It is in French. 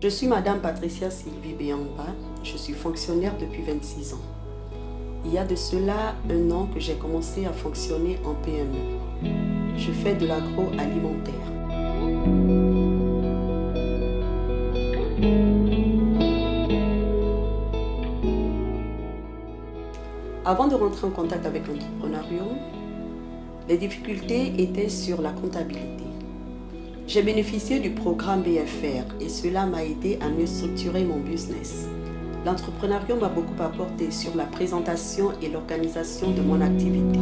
Je suis Madame Patricia Sylvie Béamba, je suis fonctionnaire depuis 26 ans. Il y a de cela 1 an que j'ai commencé à fonctionner en PME. Je fais de l'agroalimentaire. Avant de rentrer en contact avec l'entrepreneuriat, les difficultés étaient sur la comptabilité. J'ai bénéficié du programme BFR et cela m'a aidé à mieux structurer mon business. L'entrepreneuriat m'a beaucoup apporté sur la présentation et l'organisation de mon activité.